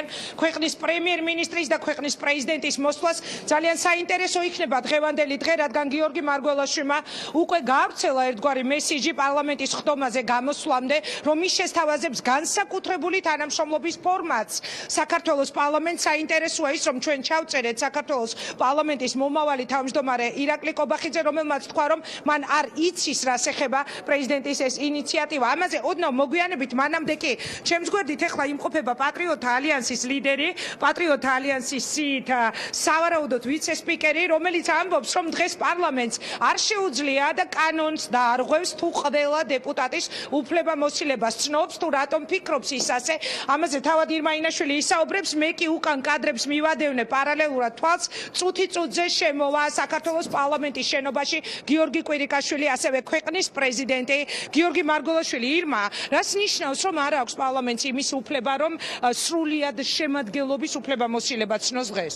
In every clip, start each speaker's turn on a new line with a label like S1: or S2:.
S1: არიან ქვეყნის პრემიერ-მინისტრის და ქვეყნის პრეზიდენტის მოსვლას ძალიან საინტერესო იქნება დღევანდელი დღე, რადგან გიორგი მარგველაშვილმა უკვე გაავრცელა ერთგვარი მესიჯი პარლამენტის ხდომაზე გამოსვლამდე, რომ ის შესთავაზებს განსაკუთრებული თანამშრომლობის ფორმატს. საქართველოს პარლამენტს საინტერესოა ის, რომ ჩვენ ჩავწერეთ საქართველოს პარლამენტის მომავალი თავმჯდომარე ირაკლი კობახიძე, რომელმაც თქვა, რომ მან არ იცის რას ეხება პრეზიდენტის ეს ინიციატივა. ამაზე ოდნავ მოგვიანებით მანამდე კი ჩემს გვერდით ეხლა იმყოფება პატრიოტთა ალიანსის ლიდერი, პატრიოტთა ალიანსის სიით სავარაუდოდ ვიცე-სპიკერი, რომელიც ამბობს, რომ დღეს პარლამენტს არ შეუძლია და კანონს დაარღვევს თუ ყველა დეპუტატის უფლებამოსილებას ცნობს, თუ რატომ ფიქრობს ის ასე. ამაზე თავად ირმა ინაშვილი ისაუბრებს, მე კი უკან კადრებს მივადევნე პარალელურად თვალს, წუთი წუთზე შემოვა საქართველოს პარლამენტის შენობაში გიორგი კვირიკაშვილი, ასევე ქვეყნის პრეზიდენტი გიორგი მარგველაშვილი. ირმა, რას ნიშნავს, რომ არ აქვს პარლამენტს იმის უფლება, რომ სრულად შემადგენლობის უფლებამოსილება ცნოს დღეს?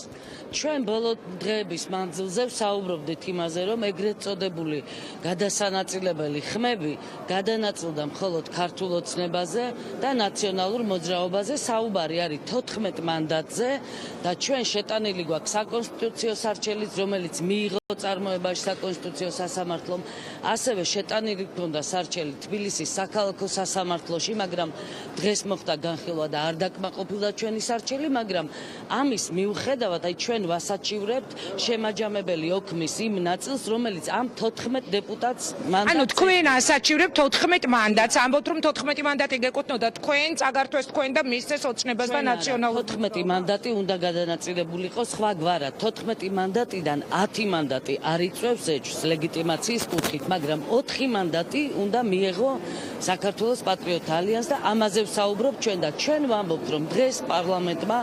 S2: ჩვენ ბოლო დღეების მანძილზე ვსაუბრობდით იმაზე, რომ ეგრეთ წოდებული გადასანაწილებელი ხმები გადანაწილდა მხოლოდ ქართულ ოცნებაზე და ნაციონალურ მოძრაობაზე. საუბარი არის 14 მანდატზე და ჩვენ შეტანილი გვაქვს საკონსტიტუციო სარჩელიც, რომელიც მიიღო წარმოებაში საკონსტიტუციო სასამართლომ, ასევე შეტანილი გქონდა სარჩელი თბილისის საქალაქო სასამართლოში, მაგრამ დღეს მოხდა განხილვა და არ დაკმაყოფილდა ჩვენი სარჩელი, მაგრამ ამის მიუხედავად ჩვენ ვასაჩივრებთ შემაჯამებელი ოქმის იმ ნაწილს, რომელიც ამ 14 დეპუტატს მანდატს.
S1: ანუ თქვენ ასაჩივრებთ 14 მანდატს, ამბობთ, რომ 14 მანდატი გეკუთვნოდა თქვენ, წაგართვეს თქვენ და მისცეს ოცნებას და ნაციონალურ
S2: 14 მანდატი უნდა გადანაწილებული იყოს სხვაგვარად. 14 მანდატიდან 10 მანდატი არ იწვევს ეჭვს ლეგიტიმაციის კუთხით, მაგრამ 4 მანდატი უნდა მიეღო საქართველოს პატრიოტთა ალიანსს და ამაზე ვსაუბრობ ჩვენ და ჩვენ ვამბობთ, რომ დღეს პარლამენტმა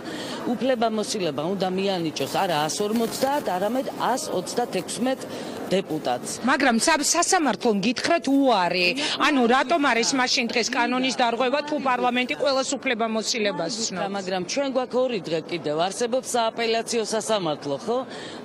S2: უფლებამოსილება უნდა მიანიჭოს არა 150, არამედ 136 დეპუტატს.
S1: მაგრამ სასამართლომ გითხრათ უარი. ანუ რატომ არის მაშინ დღეს კანონის დარღვევა თუ პარლამენტი ყველას უფლებამოსილებას ცნობს?
S2: მაგრამ ჩვენ გვაქვს ორი დღე კიდევ. არსებობს სააპელაციო სასამართლო, ხო?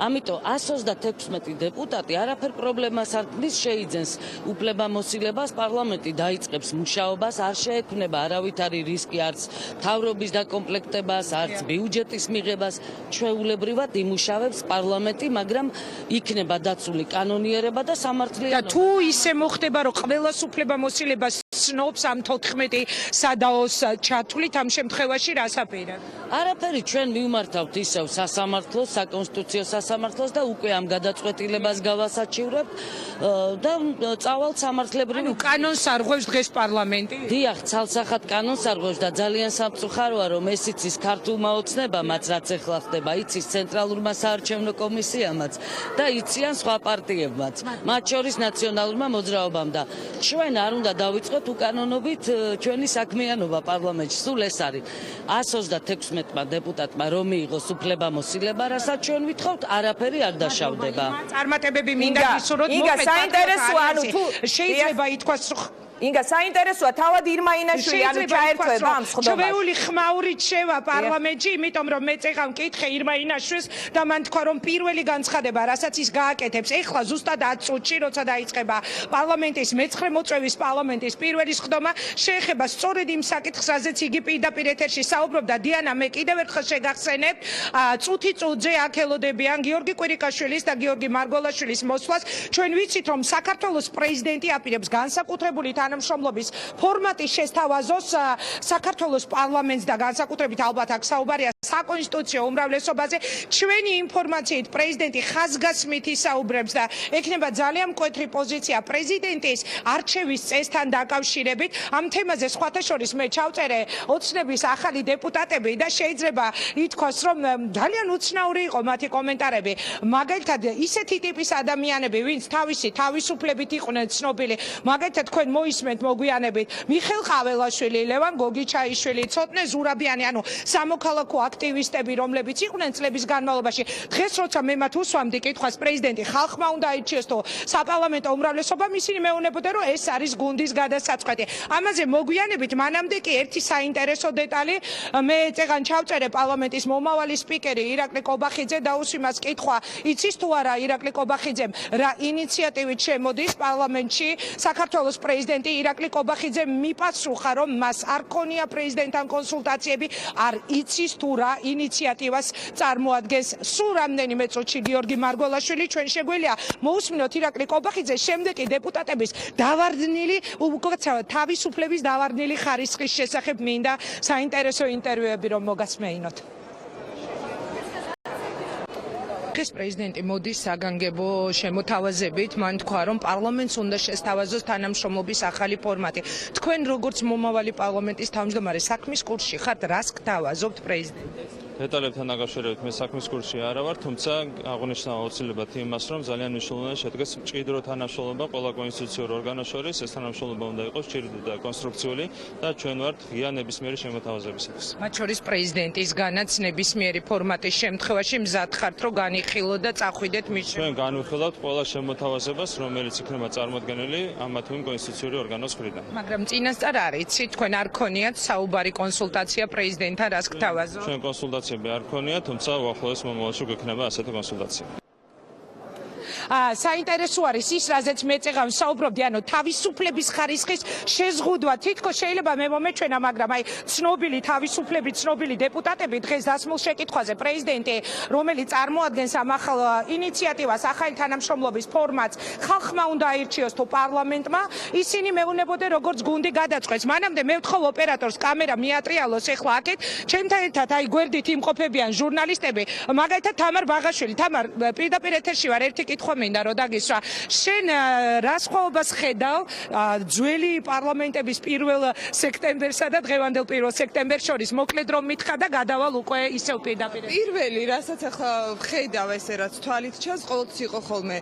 S2: ამიტომ 136 დეპუტატი არაფერ პრობლემას არ ქმნის, შეიძენს უფლებამოსილებას, პარლამენტი დაიწყებს მუშაობას, არ შეექმნება არავითარი რისკი არც თავრობის დაკომპლექტებას, არც ბიუჯეტის მიღებას. ჩვეულებრივად იმუშავებს პარლამენტი, მაგრამ იქნება დაცული კანონიერება და სამართლიანობა.
S1: და თუ ისე მოხდება, რომ ყველას უფლებამოსილებას ცნობს ამ 14 სადაოს ჩათვლით, ამ შემთხვევაში რას აპირებთ?
S2: არაფერი, ჩვენ მივმართავთ ისევ სასამართლოს, საკონსტიტუციო სასამართლოს და უკვე ამ გადაწყვეტილებას გავასაჩივრებთ და წავალთ სამართლებრივი.
S1: კანონს არღვევს დღეს პარლამენტი?
S2: დიახ, ცალსახად კანონს არღვევს და ძალიან სამწუხაროა, რომ ეს იცის ქართულმა ოცნებამაც, რაც ეხლა ხდება, იცის ცენტრალურმა საარჩევნო კომისიამაც და იციან სხვა პარტიებმაც, მათ შორის ნაციონალურმა მოძრაობამ და ჩვენ არ უნდა დავიწყოთ უკანონობით ჩვენი საქმიანობა პარლამენტში. სულ ეს არის 136 დეპუტატმა რომ მიიღოს უფლებამოსილება, რასაც ჩვენ ვითხოვთ, არაფერი არ დაშავდება.
S1: წარმატებები მინდა გისურვოთ.
S3: ინგა, საინტერესოა, ანუ თუ
S1: შეიძლება ითქვას,
S3: ინგა, საინტერესოა, თავად ირმა ინაშვილი, ანუ ჩაერთვება ამ სხდომას.
S1: ჩვეული ხმაურით შევა პარლამენტში, იმიტომ რომ მე წეღავ მკითხე ირმა ინაშვილს და მან თქვა, რომ პირველი განცხადება, რასაც ის გააკეთებს, ეხლა ზუსტად 10 წუთში, როცა დაიწყება პარლამენტის მეცხრე მოწვევის პარლამენტის პირველი სხდომა, შეეხება სწორედ იმ საკითხს, რაზეც იგი პირდაპირ ეთერში საუბრობდა. დიანა, მე კიდევ ერთხელ შეგახსენებთ, წუთი წუთზე აქ ელოდებიან გიორგი კვირიკაშვილის და გიორგი მარგველაშვილის მოსვლას. ჩვენ ვიცით, რომ საქართველოს პრეზიდენტი აპირებს განსაკუთრებული თანამშრომლობის ფორმატი შესთავაზოს საქართველოს პარლამენტს და განსაკუთრებით ალბათ აქ საუბარია საკონსტიტუციო უმრავლესობაზე. ჩვენი ინფორმაციით პრეზიდენტი ხაზგასმით ისაუბრებს და ექნება ძალიან მკვეთრი პოზიცია პრეზიდენტის არჩევის წესთან დაკავშირებით. ამ თემაზე სხვათა შორის მე ჩავწერე ოცნების ახალი დეპუტატები და შეიძლება ითქვას, რომ ძალიან უცნაური იყო მათი კომენტარები. მაგალითად, ისეთი ტიპის ადამიანები, ვინც თავისი თავისუფლებით იყვნენ ცნობილი, მაგალითად თქვენ მოისმენთ მოგვიანებით მიხეილ ყაველაშვილი, ლევან გოგიჩაიშვილი, ცოტნე ზურაბიანი, ანუ სამოქალაქო აქტივისტები, რომლებიც იყვნენ წლების განმავლობაში. დღეს როცა მე მათ უსვამდი კითხვას, პრეზიდენტი ხალხმა უნდა აირჩიოს თუ საპარლამენტო უმრავლესობამ, ისინი მეუბნებოდნენ, რომ ეს არის გუნდის გადასაწყვეტი. ამაზე მოგვიანებით მანამდე კი ერთი საინტერესო დეტალი, მე წეგან ჩავწერე პარლამენტის მომავალი სპიკერი ირაკლი კობახიძე დაუსვიმას კითხვა, იცის თუ არა ირაკლი კობახიძემ რა ინიციატივით შემოდის პარლამენტში საქართველოს პრეზიდენტი პრეზიდენტი ირაკლი კობახიძე მიპასუხა, რომ მას არ ქონია პრეზიდენტთან კონსულტაციები, არ იცის თუ რა ინიციატივას წარმოადგენს. სულ რამდენიმე წუთში გიორგი მარგველაშვილი ჩვენ შეგვიძლია მოусმინოთ ირაკლი კობახიძეს, შემდეგ კი დეპუტატების დავარდნილი უკაცრავად თავისუფლების დავარდნილი ხარისხის შესახებ მინდა საინტერესო ინტერვიუები რომ მოგასმეინოთ. ეს პრეზიდენტი მოდის საგანგებო შემოთავაზებით, მან თქვა, რომ პარლამენტს უნდა შესთავაზოს თანამშრომლობის ახალი ფორმატი. თქვენ როგორც მომავალი პარლამენტის თავმჯდომარე საქმის კურსში ხართ, რას გთავაზობთ პრეზიდენტს?
S4: დეტალებთან დაკავშირებით მე საქმის კურსში არა ვარ, თუმცა აღნიშნა აუცილებლად იმას, რომ ძალიან მნიშვნელოვანია შედგეს მჭიდრო თანამშრომლობა ყველა კონსტიტუციურ ორგანოს შორის. ეს თანამშრომლობა უნდა იყოს მჭიდრო და კონსტრუქციული და ჩვენ ვართ ღია ნებისმიერი შემოთავაზებისათვის.
S1: მათ შორის პრეზიდენტისგანაც ნებისმიერი ფორმატის შემთხვევაში მზად ხართ, რომ განიხილოთ და წახვიდეთ მის
S4: ჩვენ განვიხილავთ ყველა შემოთავაზებას, რომელიც იქნება წარმოდგენილი ამა თუ იმ კონსტიტუციური ორგანოს მხრიდან.
S1: მაგრამ წინასწარ არ იცით, თქვენ არ ქონიათ საუბარი კონსულტაცია პრეზიდენტთან, რას გთავაზობთ?
S4: ჩვენ კონსულტაციები არ ქონია, თუმცა უახლოეს მომავალში გვექნება ასეთი კონსულტაცია.
S1: საინტერესო არის ის, რაზეც მეწეღა ვსაუბრობდი, ანუ თავისუფლების ხარისხის შეზღუდვა. თითქოს შეიძლება მე მომეჩვენა, მაგრამ აი ცნობილი თავისუფლები, ცნობილი დეპუტატები დღეს დასმულ შეკითხვაზე პრეზიდენტი, რომელიც წარმოადგენს ამ ახალ ინიციატივას, ახალი თანამშრომლობის ფორმატს, ხალხმა უნდა აირჩიოს თუ პარლამენტმა, ისინი მეუბნებოდნენ როგორც გუნდი გადაწყვეტს. მანამდე მე ვთხოვ ოპერატორს კამერა მიატრიალოს ეხლა აქეთ, ჩემთან ერთად აი გვერდით იმყოფებიან ჟურნალისტები, მაგალითად თამარ ბაღაშვილი. თამარ, პირდაპირ ეთერში ვარ, ერთი კითხვა მინდა რომ დაგისვა. შენ რა სხვაობას ხედავ ძველი პარლამენტების 1 სექტემბერსა და დღევანდელ 1 სექტემბერს შორის? მოკლედ რომ მითხრა და გადავალ უკვე ისევ პირდაპირ.
S5: პირველი, რასაც ახლა ვხედავ ესე რაც თვალით ჩანს, ყოველთვის იყო ხოლმე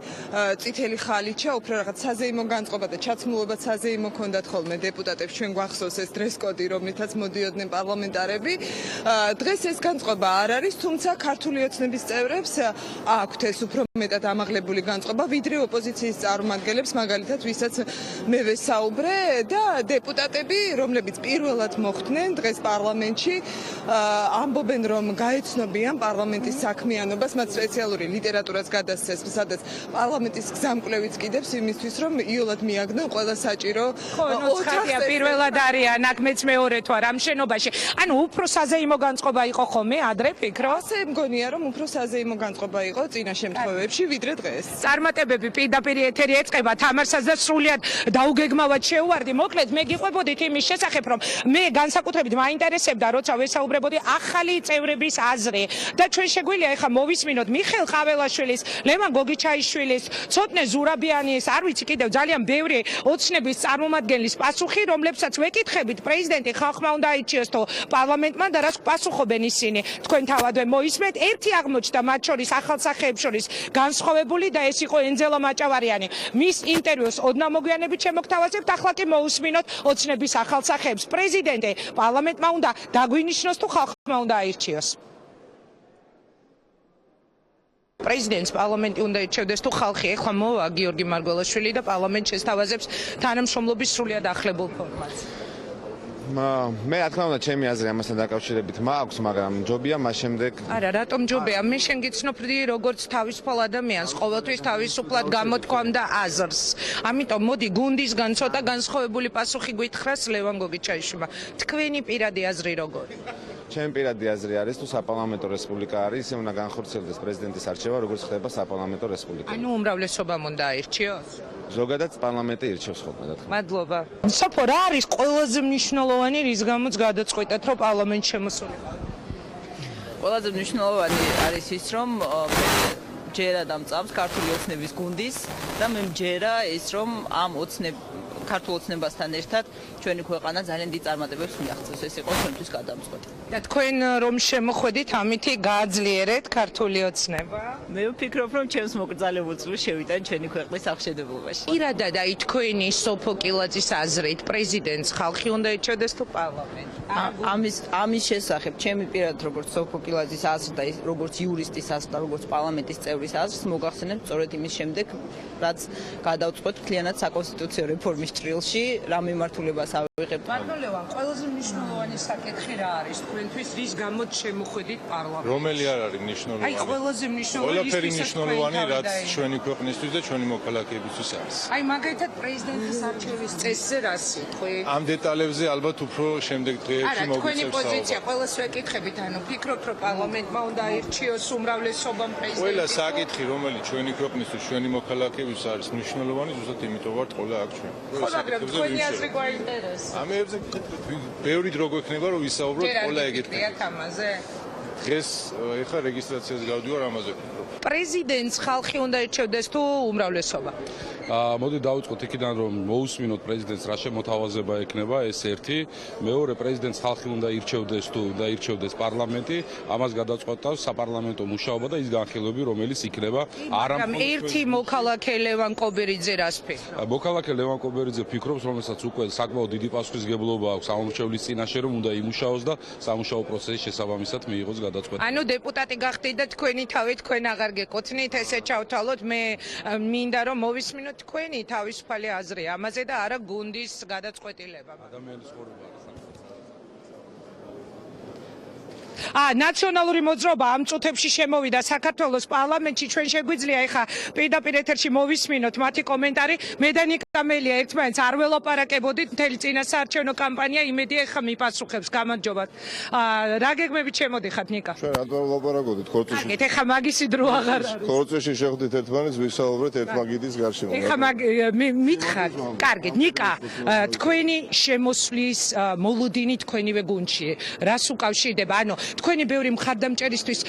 S5: წითელი ხალიჩა, უფრო რაღაც საზეიმო განწყობა და ჩაცმულობა საზეიმო ქონდათ ხოლმე დეპუტატებს. ჩვენ გვახსოვს ეს დრესკოდი, რომლითაც მოდიოდნენ პარლამენტარები. დღეს ეს განწყობა არ არის, თუმცა ქართული ოცნების წევრებს აქვთ ეს უფრო მეტად ამაღლებული განწყობა, ვიდრე ოპოზიციის წარმომადგენლებს, მაგალითად, ვისაც მე ვესაუბრე და დეპუტატები, რომლებიც პირველად მოხვდნენ დღეს პარლამენტში, ამბობენ, რომ გაეცნობიან პარლამენტის საქმიანობას, მათ სპეციალური ლიტერატურაც გადასცეს, სადაც პარლამენტის გზამკვლევიც კიდევს იმისთვის, რომ იოლად მიაგნონ ყველა საჭირო
S1: ოთახია პირველად არიან, აქ მეც მეორე თუ არა ამ შენობაში. ანუ უფრო საზეიმო განწყობა იყო ხოლმე ადრე ფიქრო?
S5: ასე მგონია, რომ უფრო საზეიმო განწყობა იყო წინა შემთხვევებში, ვიდრე დღეს.
S1: წარმატებები პირდაპირ ეთერი ეწყება თამარსაც და სრულიად დაუგეგმავად შეუვარდი. მოკლედ მე გიყვებოდით იმის შესახებ, რომ მე განსაკუთრებით მაინტერესებდა, როცა ვესაუბრებოდი ახალი წევრების აზრი და ჩვენ შეგვიძლია ეხლა მოვისმინოთ მიხეილ ყაველაშვილის, ლევან გოგიჩაიშვილის, ცოტნე ზურაბიანის, არ ვიცი კიდევ ძალიან ბევრი ოცნების წარმომადგენლის პასუხი, რომლებსაც ვეკითხებით პრეზიდენტი ხალხმა უნდა აირჩიოს თუ პარლამენტმა და რას პასუხობენ ისინი. თქვენ თავადვე მოისმენთ, ერთი აღმოჩნდა მათ შორის ახალ სახეებს შორის განსხვავებული და ეს იყო ენძელა მაჭავარიანი. მის ინტერვიუს ოდნა მოგვიანებით შემოგთავაზებთ, ახლა კი მოусმინოთ ოცნების ახალ სახეებს. პრეზიდენტი პარლამენტმა უნდა დაგვინიშნოს თუ ხალხმა უნდა აირჩიოს? პრეზიდენტს პარლამენტი უნდა ირჩევდეს თუ ხალხი? ეხლა მოვა გიორგი მარგველაშვილი და პარლამენტს შესთავაზებს თანამშრომლობის სრულიად ახლებულ ფორმატს.
S6: მე რა თქმა უნდა ჩემი აზრი ამასთან დაკავშირებით მაქვს, მაგრამ ჯობია მას შემდეგ.
S1: არა, რატომ ჯობია? მე შენ გიცნობდი როგორც თავისუფალ ადამიანს, ყოველთვის თავისუფლად გამოთქვამდა აზრს. ამიტომ მოდი გუნდისგან ცოტა განსხვავებული პასუხი გითხრას ლევან გოგიჩაიშვილმა. თქვენი პირადი აზრი როგორი?
S6: ჩემი პირადი აზრი არის, თუ საპარლამენტო რესპუბლიკა არის, ისე უნდა განხორციელდეს პრეზიდენტის არჩევა, როგორც ხდება საპარლამენტო რესპუბლიკა.
S1: ანუ უმრავლესობამ უნდა აირჩიოს?
S6: ზოგადად პარლამენტი ირჩევს ხოლმე რა თქმა უნდა.
S1: მადლობა. სოფო, რა არის ყველაზე მნიშვნელოვანი, რის გამოც გადაწყვეტეთ, რომ პარლამენტში შემოსულიყო?
S7: ყველაზე მნიშვნელოვანი არის ის, რომ ჯერა დამწავს ქართული ოცნების გუნდის და მე მჯერა ის, რომ ამ ქართულ ოცნებასთან ერთად ჩვენი ქვეყანა ძალიან დიდ წარმატებებს მიაღწევს. ეს იყო ჩვენთვის გადამწყვეტი.
S1: და თქვენ რომ შემოხვედით, ამითი გააძლიერეთ ქართული ოცნება?
S7: მე ვფიქრობ, რომ ჩემს მოკრძალებულ წვლილს შევიტან ჩვენი ქვეყნის აღშენებობაში.
S1: პირადად აი თქვენი სოფო კილაძის აზრით პრეზიდენტს ხალხი უნდა ირჩევდეს თუ პარლამენტი?
S7: ამის შესახებ ჩემი პირადად როგორც სოფო კილაძის აზრი და როგორც იურისტის აზრი და როგორც პარლამენტის წევრის აზრს მოგახსენებთ სწორედ იმის შემდეგ, რაც გადავწყვეტ მთლიანად საკონსტიტუციო რეფორმის ჭრილში, რა მიმართულებას ავიღებთ.
S1: ბატონო ლევან, ყველაზე მნიშვნელოვანი საკითხი რა არის? თქვენთვის რის გამოც შემოხვედით პარლამენტში?
S8: რომელი არ არის მნიშვნელოვანი?
S1: აი ყველაზე მნიშვნელოვანი
S8: ყველაფერი მნიშვნელოვანი, რაც ჩვენი ქვეყნისთვის და ჩვენი მოქალაქეებისთვის არის.
S1: აი მაგალითად პრეზიდენტის არჩევის წესზე რა სიტყვი?
S8: ამ დეტალებზე ალბათ უფრო შემდეგ დღეებში
S1: არა, თქვენი
S8: მოგვიწევს
S1: პოზიცია
S8: საუბარი.
S1: ყველას ვეკითხებით, ანუ ფიქრობთ, რომ პარლამენტმა უნდა აირჩიოს უმრავლესობამ პრეზიდენტი?
S8: ყველა საკითხი, რომელიც ჩვენი ქვეყნისთვის, ჩვენი მოქალაქეებისთვის არის მნიშვნელოვანი, ზუსტად იმიტომ ვართ ყველა აქ ჩვენ.
S1: ხო, მაგრამ თქვენი აზრი გვაინტერესებს.
S8: ამებზე ბევრი დრო გვექნება, რომ ვისაუბროთ ყველა ეგეთ.
S1: ამაზე?
S8: დღეს ეხლა რეგისტრაციას გავდივარ ამაზე.
S1: პრეზიდენტს ხალხი უნდა ირჩევდეს თუ უმრავლესობა?
S9: მოდი დავიწყოთ იქიდან, რომ მოусმინოთ პრეზიდენტს რა შემოთავაზება ექნება, ეს ერთი. მეორე, პრეზიდენტს ხალხი უნდა ირჩევდეს თუ უნდა ირჩევდეს პარლამენტი, ამას გადაწყვეტავს საპარლამენტო მუშაობა და ის განხილვები, რომელიც იქნება
S1: ერთი მოქალაქე ლევან კობერიძე რას ფიქრობს?
S9: მოქალაქე ლევან კობერიძე ფიქრობს, რომელსაც უკვე საკმაოდ დიდი პასუხისგებლობა აქვს სამომრჩევლის წინაშე, რომ უნდა იმუშაოს და სამუშაო პროცესის შესაბამისად მიიღოს გადაწყვეტა.
S1: ანუ დეპუტატი გახდით და თქვენი თავი თქვენ აღარ გეკუთვნით, ესე ჩავთვალოთ, მე მინდა რომ მოვისმინოთ თქვენი თავისუფალი აზრი ამაზე და არა გუნდის გადაწყვეტილება.
S9: ადამიანის ცხოვრება
S1: ნაციონალური მოძრაობა ამ წუთებში შემოვიდა საქართველოს პარლამენტში. ჩვენ შეგვიძლია ეხა პირდაპირ ეთერში მოვისმინოთ მათი კომენტარი. მე და ნიკა მელია ერთმანეთს არ ველაპარაკებოდით მთელი წინა საარჩევნო კამპანია. იმედია ეხა მიპასუხებს. გამარჯობათ. რა გეგმებით შემოდიხართ ნიკა?
S10: ჩვენ რატომ ველაპარაკოდით ხორცეში?
S1: კარგით, ეხა მაგისი დრო აღარ არის.
S10: ხორცეში შეხვდით ერთმანეთს, ვისაუბრეთ ერთმაგიდის გარშემო.
S1: ეხა მითხარ, კარგით, ნიკა, თქვენი შემოსვლის მოლოდინი თქვენივე გუნდში რას უკავშირდება? ანუ თქვენი ბევრი მხარდამჭერისთვის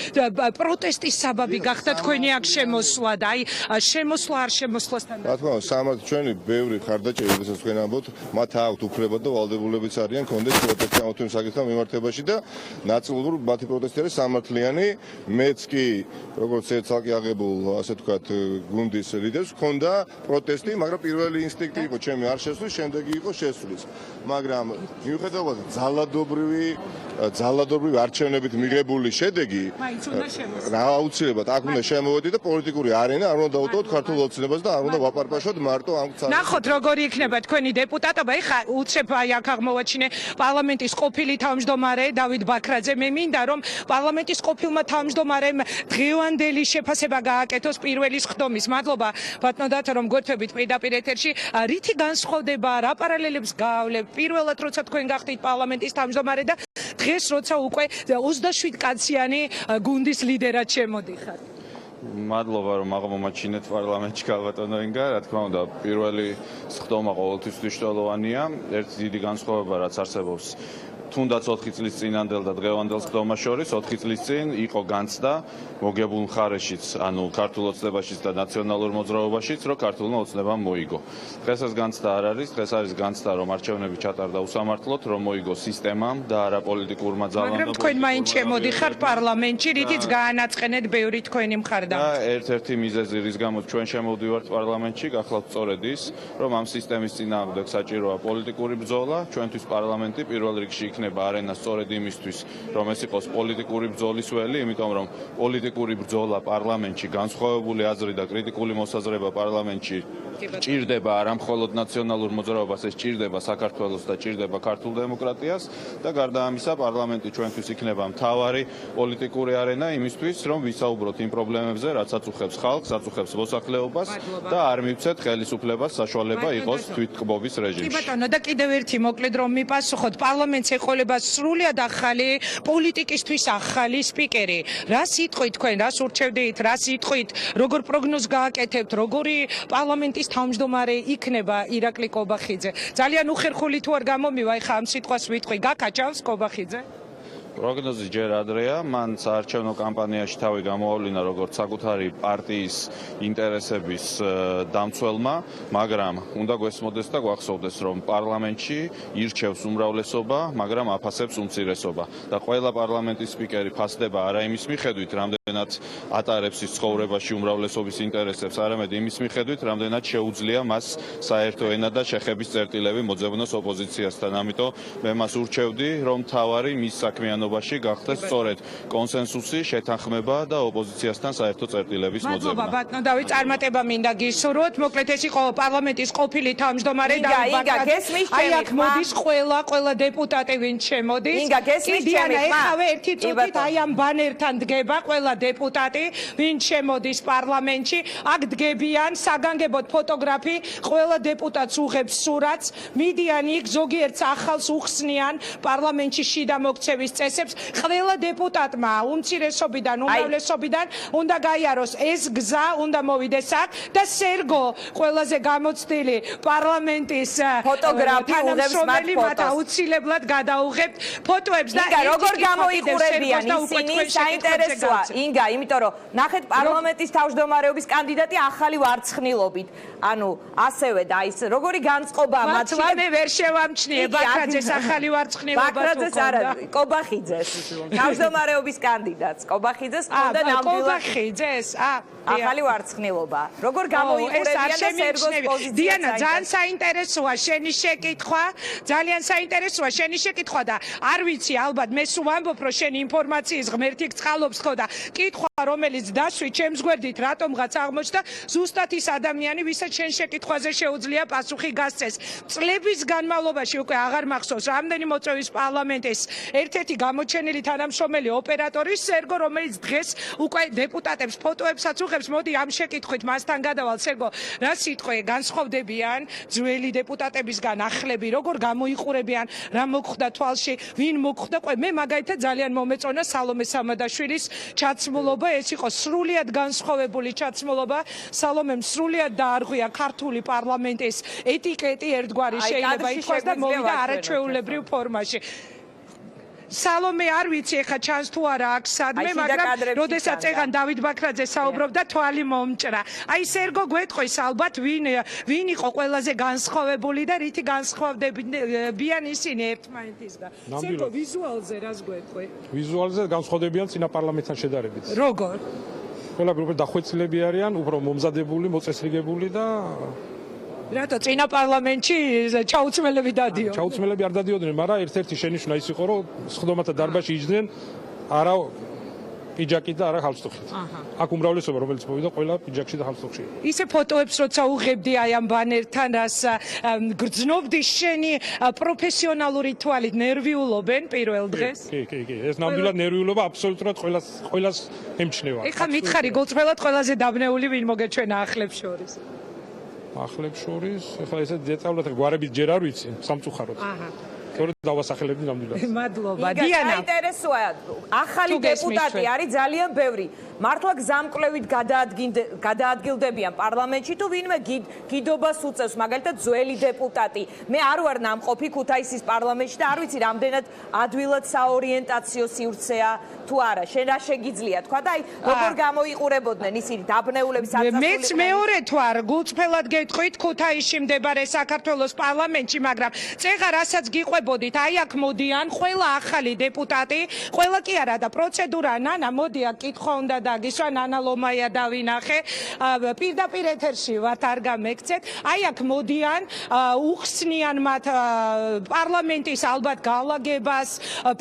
S1: პროტესტის საბაბი გახდა თქვენი აქ შემოსვლა და აი შემოსვლა არ შემოსვლასთან.
S10: რა თქმა უნდა, სამართ ჩვენი ბევრი მხარდაჭერი, როდესაც თქვენ ამბობთ, მათ აქვთ უფლება და ვალდებულებიც არიან კონდეს პროტესტი ამ თემის საკითხთან მიმართებაში და ნაწილობრივ მათი პროტესტი არის სამართლიანი. მეც კი როგორც ცალკე აღებულ, ასე ვთქვათ, გუნდის ლიდერს ჰქონდა პროტესტი, მაგრამ პირველი ინსტინქტი იყო ჩემი არ შესვლის, შემდეგი იყო შესვლის. მაგრამ მიუხედავად ძალადობრივი არჩევნებით მიღებული შედეგი, რა აუცილებლად აქ უნდა შემოვედით და პოლიტიკური არენა არ უნდა დაუტოვოთ ქართულ ოცნებას და არ უნდა ვაპარპაშოთ მარტო ამ ცალკე.
S1: ნახოთ როგორი იქნება თქვენი დეპუტატობა. ეხა უცებ აი აქ აღმოვაჩინე პარლამენტის ყოფილი თავმჯდომარე დავით ბაქრაძე. მე მინდა რომ პარლამენტის ყოფილმა თავმჯდომარემ დღევანდელი შეფასება გააკეთოს პირველი ხდომის. მადლობა ბატონო დათო რომ გვერდებით პირდაპირ ეთერში. რითი განსხვავდება, რა პარალელებს გავავლებ პირველად როცა თქვენ გახდით პარლამენტის თავმჯდომარე და დღეს როცა უკვე 27 კაციანი გუნდის ლიდერად შემოდიხართ?
S11: მადლობა რომ აღმომაჩინეთ პარლამენტში გალბატონო ინგა. რა თქმა უნდა, პირველი ხდომა ყოველთვის მნიშვნელოვანია. ერთი დიდი განსხვავება რაც არსებობს თუნდაც 4 წლის წინანდელ და დღევანდელ ხდომას შორის 4 წლის წინ იყო განცდა მოგებულ მხარეშიც, ანუ ქართულ ოცნებაშიც და ნაციონალურ მოძრაობაშიც, რომ ქართულმა ოცნებამ მოიგო. დღეს ეს განცდა არ არის, დღეს არის განცდა, რომ არჩევნები ჩატარდა უსამართლოდ, რომ მოიგო სისტემამ და არა პოლიტიკურმა ძალამ.
S1: მაგრამ თქვენ მაინც შემოდიხართ პარლამენტში, რითიც გაანაწყენეთ ბევრი თქვენი მხარდამჭერი.
S11: ერთ-ერთი მიზეზი, რის გამოც ჩვენ შემოვდივართ პარლამენტში, გახლავთ სწორედ ის, რომ ამ სისტემის წინააღმდეგ საჭიროა პოლიტიკური ბრძოლა. ჩვენთვის პარლამენტი პირველ რიგში იქნება არენა სწორედ იმისთვის, რომ ეს იყოს პოლიტიკური ბრძოლის ველი, იმიტომ რომ პოლიტიკური ბრძოლა პარლამენტში, განსხვავებული აზრი და კრიტიკული მოსაზრება პარლამენტში ჭირდება არა მხოლოდ ნაციონალურ მოძრაობას, ეს ჭირდება საქართველოს და ჭირდება ქართულ დემოკრატიას და გარდა ამისა პარლამენტი ჩვენთვის იქნება მთავარი პოლიტიკური არენა იმისთვის, რომ ვისაუბროთ იმ პრობლემებზე, რაც აწუხებს ხალხს, აწუხებს მოსახლეობას და არ მივცეთ ხელისუფლებას საშუალება იყოს თვითკბობის რეჟიმში.
S1: კი ბატონო, და კიდევ ერთი მოკლედ რომ მიპასუხოთ, პარლამენტს ეყოლება სრულიად ახალი პოლიტიკისთვის ახალი სპიკერი. რა სიტყვით თქვენ, რას ურჩევდით, რა სიტყვით, როგორ პროგნოზს გააკეთებთ, როგორი პარლამენტის თავმჯდომარე იქნება ირაკლი კობახიძე? ძალიან უხერხული თუ არ გამომივა ეხა ამ სიტყვას ვიტყვი, გაკაჭავს კობახიძე?
S11: პროგნოზი ჯერ ადრეა, მან საარჩევნო კამპანიაში თავი გამოავლინა როგორც საკუთარი პარტიის ინტერესების დამცველმა, მაგრამ უნდა გვესმოდეს და გვახსოვდეს, რომ პარლამენტში ირჩევს უმრავლესობა, მაგრამ აფასებს უმცირესობა და ყველა პარლამენტის სპიკერი ფასდება არა იმის მიხედვით, რამდენად ატარებს ის ცხოვრებაში უმრავლესობის ინტერესებს, არამედ იმის მიხედვით, რამდენად შეუძლია მას საერთო ენა და შეხების წერტილები მოძებნოს ოპოზიციასთან. ამიტომ მე მას ურჩევდი, რომ თავარი მის საქმიანობაში შენობაში გახდეს სწორედ კონსენსუსი, შეთანხმება და ოპოზიციასთან საერთო წერტილების მოძებნა.
S1: მადლობა ბატონო დავით, წარმატება მინდა გისურვოთ. მოკლედ ეს იყო პარლამენტის ყოფილი თავმჯდომარე დავით ბაქრაძე. აი აქ მოდის ყველა დეპუტატი ვინც შემოდის. დიანა, ეხავე ერთი წუთით აი ამ ბანერთან დგება ყველა დეპუტატი, ვინც შემოდის პარლამენტში. აქ დგებიან საგანგებოდ ფოტოგრაფი, ყველა დეპუტატს უღებს სურათს. მიდიან იქ ზოგიერთს ახალს უხსნიან პარლამენტში შიდა მოქცევის წესებს. ყველა დეპუტატმა უმცირესობიდან, უმრავლესობიდან უნდა გაიაროს ეს გზა, უნდა მოვიდეს აქ და სერგო ყველაზე გამოცდილი პარლამენტის
S3: ფოტოგრაფი უღებს
S1: მათ აუცილებლად გადაუღებთ ფოტოებს და
S3: როგორ გამოიყურებიან ისინი საინტერესოა ინგა, იმიტომ რომ ნახეთ პარლამენტის თავმჯდომარეობის კანდიდატი ახალი ვარცხნილობით. ანუ ასევე და ის როგორი განწყობაა მათ
S1: მე ვერ შევამჩნიე ბაქრაძეს ახალი ვარცხნილობა
S3: ბაქრაძეს არა კობახიძეს თავმჯდომარეობის კანდიდატს კობახიძეს უნდა ნამდვილად
S1: კობახიძეს
S3: ახალი ვარცხნილობა როგორ გამოიყურებიან და სერგოს პოზიციას
S1: დიანა ძალიან საინტერესოა შენი შეკითხვა ძალიან საინტერესოა შენი შეკითხვა და არ ვიცი ალბათ მე სულ ვამბობ რომ შენი ინფორმაციის ღმერთი გწყალობს ხო და კითხვა რომელიც დასვი ჩემს გვერდით რატომღაც აღმოჩნდა ზუსტად ის ადამიანი ვისაც შენ შეკითხვაზე შეუძლია პასუხი გასცეს წლების განმავლობაში უკვე აღარ მახსოვს რამდენი მოწვევის პარლამენტის ერთ-ერთი გამოჩენილი თანამშრომელი ოპერატორი სერგო რომელიც დღეს უკვე დეპუტატებს ფოტოებსაც უღებს მოდი ამ შეკითხვით მასთან გადავალ სერგო რა სიტყვე განსხვავდებიან ძველი დეპუტატებისგან ახლები როგორ გამოიყურებიან რა მოხდა თვალში ვინ მოხდა მე მაგალითად ძალიან მომეწონა სალომე სამადაშვილის ჩაცმულობა ეს იყო სრულიად განსხვავებული ჩაცმულობა სალომემ სრულიად დაარღვია ქართული პარლამენტის ეტიკეტი ერთგვარი შეიძლება ითქვას და მოვიდა არაჩვეულებრივ ფორმაში სალომე არ ვიცი ეხა ჩანს თუ არა აქ სადმე მაგრამ როდესაც ეგან დავით ბაქრაძე საუბრობდა თვალი მომჭრა აი სერგო გვეტყვის ალბათ ვინ იყო ყველაზე განსხვავებული და რითი განსხვავდებიან ისინი ერთმანეთისგან სერგო ვიზუალზე რას გვეტყვი
S12: ვიზუალზე განსხვავდებიან წინა პარლამენტთან შედარებით
S1: როგორ
S12: ყველაფერი უფრო დახვეწილები არიან უფრო მომზადებული მოწესრიგებული და
S1: რატო წინა პარლამენტში ჩაუცმელები დადიო
S12: ჩაუცმელები არ დადიოდნენ მაგრამ ერთ-ერთი შენიშვნა ის იყო რომ სხდომათა დარბაზში იჯდნენ არა პიჯაკით და არა ხალხსტუხით აქ უმრავლესობა რომელიც მოვიდა ყველა პიჯაკში და ხალხსტუხში
S1: ისე ფოტოებს როცა უღებდი აი ამ ბანერთან რას გრძნობდი შენი პროფესიონალური თვალით ნერვიულობენ პირველ დღეს
S12: კი ეს ნამდვილად ნერვიულობა აბსოლუტურად ყველას ემჩნევა
S1: ეხლა მითხარი გულწრფელად ყველაზე დაბნეული ვინ მოგეჩვენა ახლებს შორის
S12: ახლებს შორის ეხლა ესე დეტალურად გვარებით ჯერ არ ვიცი სამწუხაროდ თორე დავასახელებდი ნამდვილად
S1: მადლობა დიანა
S3: საინტერესოა ახალი დეპუტატი არის ძალიან ბევრი მართლა გზამკვლევით გადაადგილდებიან პარლამენტში თუ ვინმე გიდობას უწევს მაგალითად ძველი დეპუტატი მე არ ვარ ნამყოფი ქუთაისის პარლამენტში და არ ვიცი რამდენად ადვილად საორიენტაციო სივრცეა თუ არა შენ რა შეგიძლია თქვა და აი როგორ გამოიყურებოდნენ ისინი დაბნეულების
S1: მეც მეორე თუ არ გულწრფელად გეტყვით ქუთაისში მდებარე საქართველოს პარლამენტში მაგრამ წეღა რასაც გიყვებოდით აი აქ მოდიან ყველა ახალი დეპუტატი ყველა კი არა და პროცედურა ნანა მოდი აქ კითხვა უნდა დაგისვა ნანა ლომაია დავინახე პირდაპირ ეთერში ვართ არ გამექცეთ აი აქ მოდიან უხსნიან მათ პარლამენტის ალბათ გაალაგებას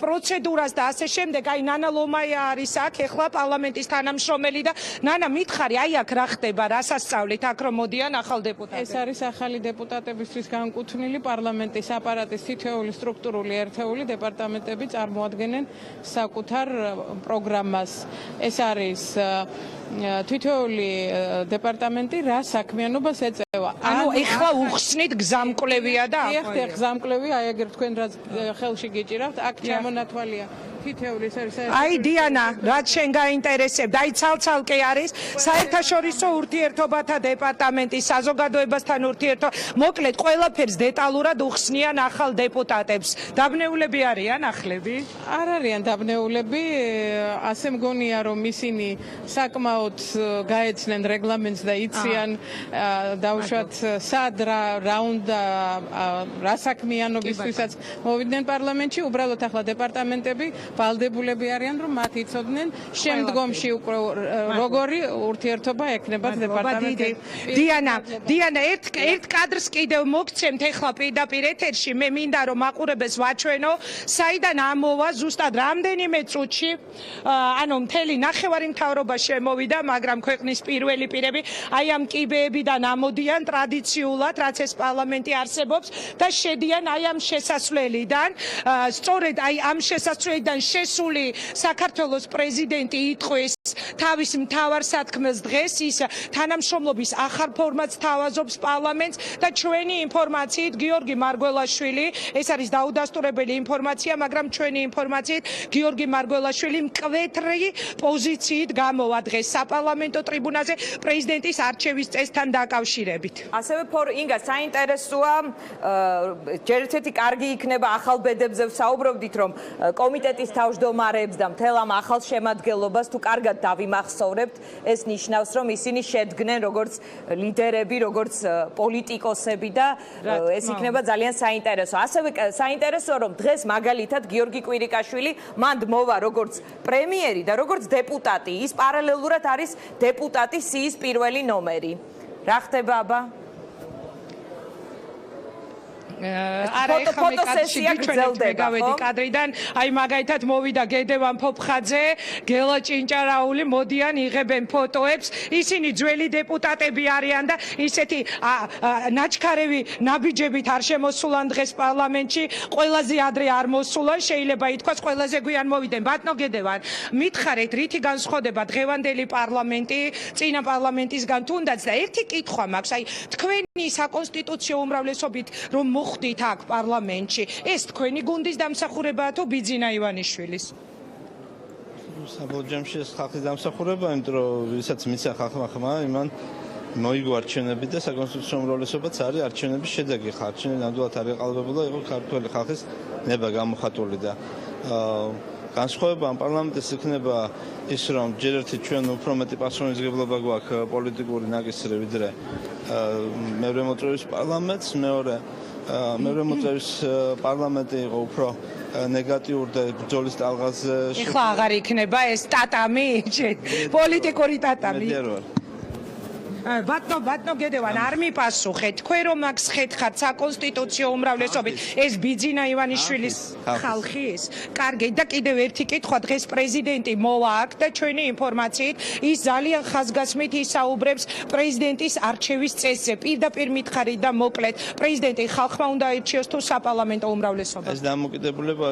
S1: პროცედურას და ასე შემდეგ აი ნანა ლომაია არის აქ ეხლა პარლამენტის თანამშრომელი და ნანა მითხარი აი აქ რა ხდება რასასწავლით აქ რომ მოდიან ახალ დეპუტატები
S13: ეს არის ახალი დეპუტატებისთვის განკუთვნილი პარლამენტის აპარატის თითოეული სტრუქტურული ერთეული დეპარტამენტები წარმოადგენენ საკუთარ პროგრამას ეს არის თითოეული დეპარტამენტი რა საქმიანობას ეწევა.
S1: ანუ ეხლა უხსნით გზამკვლევია და
S13: ეხლა გზამკვლევი აი ეგრე თქვენ რაც ხელში გიჭირავთ აქ ჩამონათვალია თითოეული
S1: აი დიანა რაც შენ გაინტერესებდა აი ცალ-ცალკე არის საერთაშორისო ურთიერთობათა დეპარტამენტის საზოგადოებასთან ურთიერთობა მოკლედ ყველაფერს დეტალურად უხსნიან ახალ დეპუტატებს დაბნეულები არიან ახლები
S13: არ არიან დაბნეულები ასე მგონია რომ ისინი საკმაოდ გაეცნენ რეგლამენტს და იციან დაუშვათ სად რა უნდა რა საქმიანობისთვისაც მოვიდნენ პარლამენტში უბრალოდ ახლა დეპარტამენტები ვალდებულები არიან, რომ მათ იცოდნენ შემდგომში უკვე როგორი ურთიერთობა ექნება დეპარტამენტთან.
S1: დიანა, ერთ კადრს კიდევ მოგცემთ ეხლა პირდაპირ ეთერში. მე მინდა რომ მაყურებელს ვაჩვენო, საიდან ამოვა ზუსტად რამდენიმე წუთში, ანუ მთელი ნახევარი მთავრობა შემოვიდა, მაგრამ ქვეყნის პირველი პირები აი ამ კიბეებიდან ამოდიან ტრადიციულად, რაც ეს პარლამენტი არსებობს და შედიან აი ამ შესასვლელიდან. სწორედ აი ამ შესასვლელიდან შესული საქართველოს პრეზიდენტი იტყვის თავის მთავარ სათქმელს დღეს ის თანამშრომლობის ახალ ფორმატს თავაზობს პარლამენტს და ჩვენი ინფორმაციით გიორგი მარგველაშვილი, ეს არის დაუდასტურებელი ინფორმაცია, მაგრამ ჩვენი ინფორმაციით გიორგი მარგველაშვილი მკვეთრი პოზიციით გამოვა დღეს საპარლამენტო ტრიბუნაზე პრეზიდენტის არჩევის წესთან დაკავშირებით.
S3: ასევე ინგა საინტერესოა, ჯერ ერთი კარგი იქნება ახალ ბედებზე ვსაუბრობდით, რომ კომიტეტის თავმჯდომარეებს და მთელ ამ ახალ შემადგენლობას თუ კარგად დავიმახსოვრებთ, ეს ნიშნავს, რომ ისინი შედგნენ როგორც ლიდერები, როგორც პოლიტიკოსები და ეს იქნება ძალიან საინტერესო. ასევე საინტერესოა, რომ დღეს მაგალითად გიორგი კვირიკაშვილი მანდ მოვა როგორც პრემიერი და როგორც დეპუტატი. ის პარალელურად არის დეპუტატის სიის პირველი ნომერი. რა ხდება აბა?
S1: არა ეხლა მე გავედი კადრიდან, აი მაგალითად მოვიდა გედევან ფოფხაძე, გელა ჭინჭარაული, მოდიან იღებენ ფოტოებს, ისინი ძველი დეპუტატები არიან და ისეთი ნაჩქარევი ნაბიჯებით არ შემოსულან დღეს პარლამენტში, ყველაზე ადრე არ მოსულან, შეიძლება ითქვას ყველაზე გვიან მოვიდნენ. ბატონო გედევან, მითხარით რითი განსხვავდება დღევანდელი პარლამენტი წინა პარლამენტისგან თუნდაც და ერთი კითხვა მაქვს, აი თქვენი საკონსტიტუციო უმრავლესობით რომ ხდით აქ პარლამენტში. ეს თქვენი გუნდის დამსახურებაა თუ ბიძინა ივანიშვილის?
S14: საბოლოო ჯამში ეს ხალხის დამსახურებაა, იმიტომ რომ ვისაც მისცა ხალხმა ხმა, იმან მოიგო არჩევნები და საკონსტიტუციო უმრავლესობაც არის არჩევნების შედეგი. არჩევნები ნამდვილად არ ეყალბებულა, იყო ქართული ხალხის ნება გამოხატული და განსხვავება ამ პარლამენტის იქნება ის, რომ ჯერ ერთი ჩვენ უფრო მეტი პასუხისმგებლობა გვაქვს პოლიტიკური ნაკისრი ვიდრე მეორე მოწვევის პარლამენტს, მეორე მოწვევის პარლამენტი იყო უფრო ნეგატიურ და ბრძოლის ტალღაზე.
S1: ეხლა აღარ იქნება ეს ტატამი, პოლიტიკური ტატამი. ბატონო გედევან, არ მიპასუხეთ. თქვენ რომ აქ ხეთხართ საკონსტიტუციო უმრავლესობით, ეს ბიძინა ივანიშვილის ხალხი ის? კარგი, და კიდევ ერთი კითხვა, დღეს პრეზიდენტი მოვა აქ და ჩვენი ინფორმაციით ის ძალიან ხაზგასმით ისაუბრებს პრეზიდენტის არჩევის წესზე. პირდაპირ მითხარით და მოკლედ, პრეზიდენტი ხალხმა უნდა ირჩიოს თუ საპარლამენტო უმრავლესობა?
S14: ეს დამოკიდებულია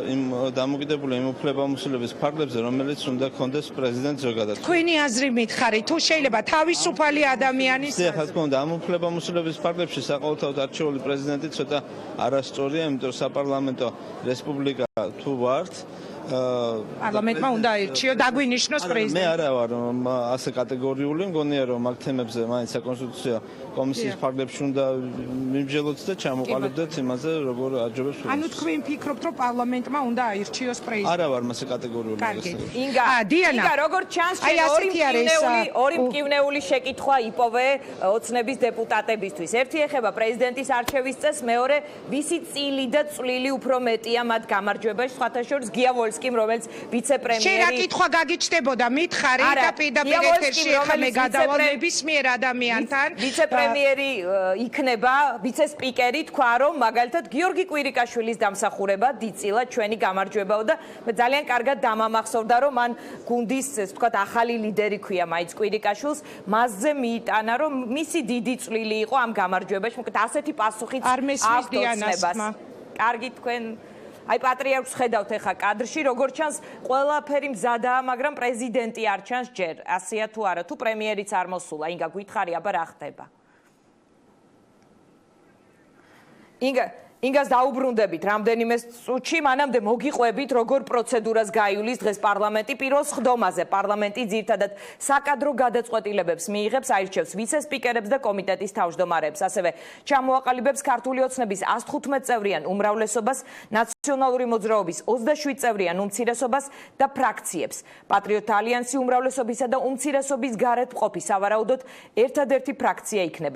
S14: იმ უფლებამოსილების ფარგლებზე, რომელიც უნდა ქონდეს პრეზიდენტს ზოგადად.
S1: თქვენი აზრი მითხარით, თუ შეიძლება თავისუფალი ადამიანი
S14: ხა თქმა უნდა ამ უფლებამოსილების ფარგლებში საყოველთაოდ არჩეული პრეზიდენტი ცოტა არასწორია, იმიტომ რომ საპარლამენტო რესპუბლიკა თუ ვართ,
S1: პარლამენტმა უნდა აირჩიო, დაგვინიშნოს პრეზიდენტი.
S14: მე არა ვარ ასე კატეგორიული, მგონია რომ აქ თემებზე მაინც საკონსტიტუციო კომისიის ფარგლებში უნდა მიმსჯელოთ და ჩამოყალიბდეთ იმაზე, როგორ აჯობებს.
S1: ანუ თქვენ ფიქრობთ, რომ პარლამენტმა უნდა აირჩიოს პრეზიდენტი?
S14: არა ვარ მასე კატეგორიული.
S3: ინგა, როგორც ჩანს, ორი მკივნეული შეკითხვა იპოვე ოცნების დეპუტატებისთვის. ერთი ეხება პრეზიდენტის არჩევის წესს, მეორე ვისი წილი და წვლილი უფრო მეტია მათ გამარჯვებაში, სხვათა შორის გია ვოლსკიმ, რომელიც ვიცე-პრემიერი.
S1: შენ რა კითხვა გაგიჩნდებოდა, მითხარი და პირდაპირ ეთერში ახლა მე გადავალ ნებისმიერ ადამიანთან.
S3: ვიცე-პრემიერი იქნება, ვიცე-სპიკერი თქვა, რომ მაგალითად გიორგი კვირიკაშვილის დამსახურება დიდწილად ჩვენი გამარჯვებაო და მე ძალიან კარგად დამამახსოვრდა, რომ მან გუნდის, ასე ვთქვათ, ახალი ლიდერი ქვია მაიც კვირიკაშვილს, მასზე მიიტანა, რომ მისი დიდი წვლილი იყო ამ გამარჯვებაში. მოკლედ ასეთი პასუხიც აქვს დიანასმა. კარგი, თქვენ აი პატრიარქს ხედავთ ახლა კადრში, როგორც ჩანს, ყველაფერი მზადაა, მაგრამ პრეზიდენტი არ ჩანს ჯერ. ასეა თუ არა, თუ პრემიერიც არ მოსულა, ინგა გითხარი, აბა რა ხდება? ინგას დაუბრუნდებით რამდენიმე წუთში, მანამდე მოგიყვებით, როგორ პროცედურას გაივლის დღეს პარლამენტი პირველ სხდომაზე. პარლამენტი ძირითადად საკადრო გადაწყვეტილებებს მიიღებს, აირჩევს ვიცე-სპიკერებს და კომიტეტის თავმჯდომარეებს. ასევე ჩამოაყალიბებს ქართული ოცნების 115 წევრიან უმრავლესობას, ნაციონალური მოძრაობის 27 წევრიან უმცირესობას და ფრაქციებს. პატრიოტთა ალიანსი უმრავლესობისა და უმცირესობის გარეთ მყოფი, სავარაუდოდ ერთადერთი ფრაქცია იქნება.